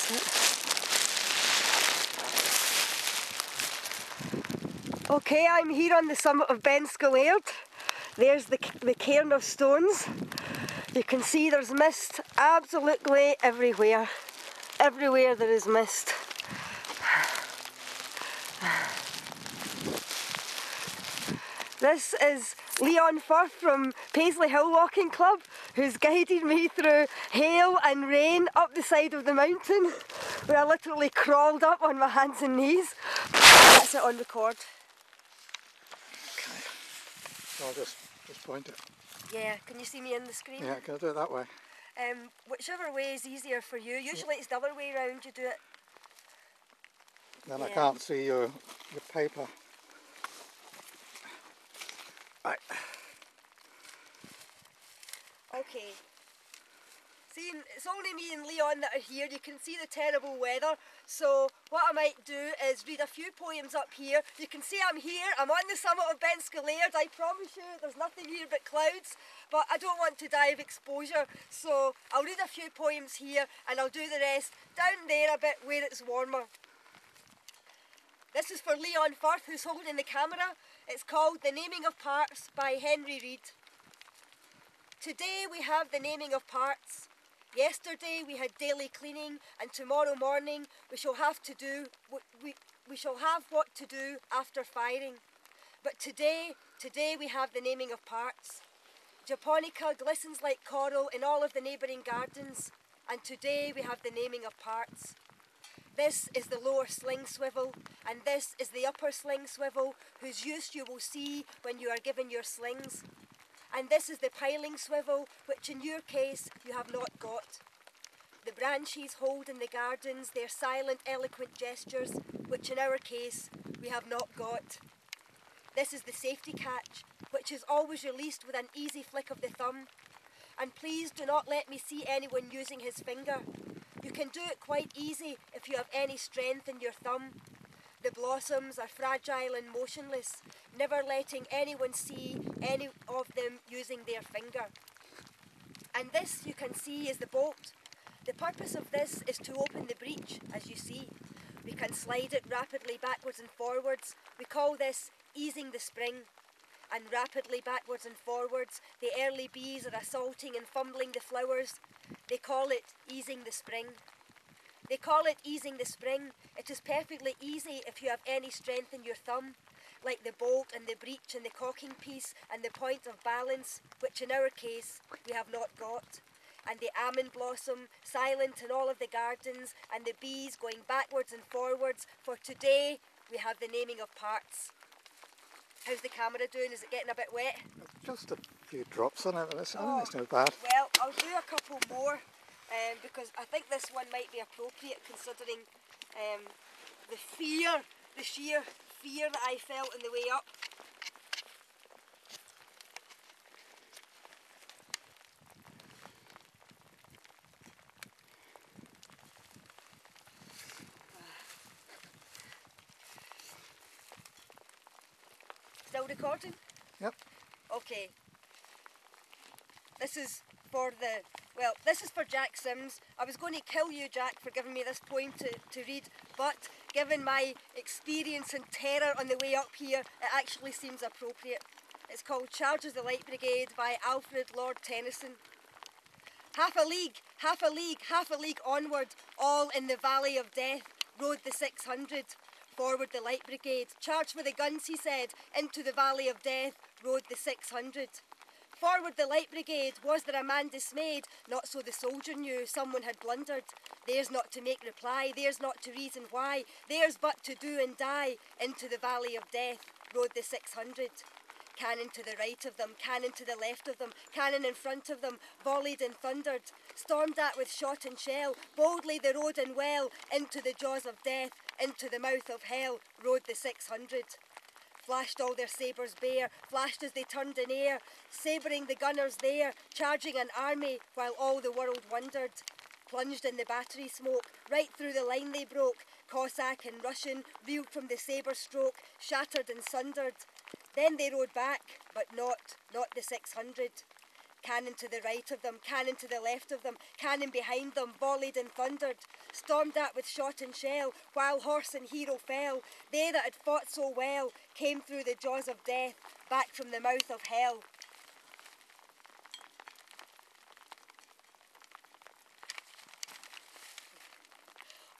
That's it. Okay, I'm here on the summit of Ben Scolaird. There's the cairn of stones. You can see there's mist absolutely everywhere. Everywhere there is mist. This is Leon Firth from Paisley Hill Walking Club, who's guided me through hail and rain up the side of the mountain, where I literally crawled up on my hands and knees. That's it on record. Okay, so I'll just point it. Yeah, can you see me on the screen? Yeah, can I do it that way? Whichever way is easier for you. Usually it's the other way around you do it. Then yeah. I can't see your paper. Right. Okay. See, it's only me and Leon that are here. You can see the terrible weather. So what I might do is read a few poems up here. You can see I'm here. I'm on the summit of Ben Scolaird. I promise you there's nothing here but clouds. But I don't want to die of exposure. So I'll read a few poems here and I'll do the rest down there a bit where it's warmer. This is for Leon Firth, who's holding the camera. It's called The Naming of Parts by Henry Reid. Today we have the naming of parts. Yesterday we had daily cleaning, and tomorrow morning we shall have what to do after firing. But today we have the naming of parts. Japonica glistens like coral in all of the neighbouring gardens, and today we have the naming of parts. This is the lower sling swivel, and this is the upper sling swivel, whose use you will see when you are given your slings. And this is the piling swivel, which in your case you have not got. The branches hold in the gardens their silent, eloquent gestures, which in our case we have not got. This is the safety catch, which is always released with an easy flick of the thumb. And please do not let me see anyone using his finger. You can do it quite easy if you have any strength in your thumb. The blossoms are fragile and motionless, never letting anyone see any of them using their finger. And this, you can see, is the bolt. The purpose of this is to open the breech, as you see. We can slide it rapidly backwards and forwards. We call this easing the spring. And rapidly backwards and forwards, the early bees are assaulting and fumbling the flowers. They call it easing the spring. They call it easing the spring. It is perfectly easy if you have any strength in your thumb, like the bolt and the breech and the cocking piece and the point of balance, which in our case we have not got. And the almond blossom, silent in all of the gardens, and the bees going backwards and forwards, for today we have the naming of parts. How's the camera doing? Is it getting a bit wet? Just a few drops on it, I think it's not bad. Well, I'll do a couple more. Because I think this one might be appropriate considering the sheer fear that I felt on the way up. Still recording? Yep. Okay. This is for Jack Sims. I was going to kill you, Jack, for giving me this poem to read, but given my experience and terror on the way up here, it actually seems appropriate. It's called Charges the Light Brigade by Alfred Lord Tennyson. Half a league onward, all in the valley of death, rode the 600. Forward the Light Brigade, charge for the guns, he said, into the valley of death, rode the 600. Forward the Light Brigade, was there a man dismayed? Not so the soldier knew, someone had blundered. Theirs not to make reply, theirs not to reason why, theirs but to do and die. Into the valley of death rode the 600. Cannon to the right of them, cannon to the left of them, cannon in front of them, volleyed and thundered. Stormed at with shot and shell, boldly they rode and well. Into the jaws of death, into the mouth of hell, rode the 600. Flashed all their sabres bare, flashed as they turned in air, sabring the gunners there, charging an army while all the world wondered. Plunged in the battery smoke, right through the line they broke, Cossack and Russian reeled from the sabre stroke, shattered and sundered. Then they rode back, but not the 600. Cannon to the right of them, cannon to the left of them, cannon behind them, volleyed and thundered, stormed at with shot and shell, while horse and hero fell. They that had fought so well came through the jaws of death, back from the mouth of hell.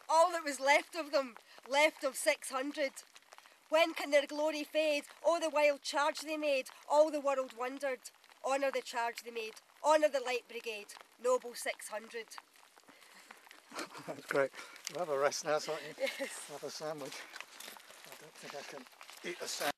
All that was left of them, left of 600. When can their glory fade? Oh, the wild charge they made, all the world wondered. Honour the charge they made, honour the Light Brigade, noble 600. That's great. We'll have a rest now, so I can Yes. have a sandwich. I don't think I can eat a sandwich.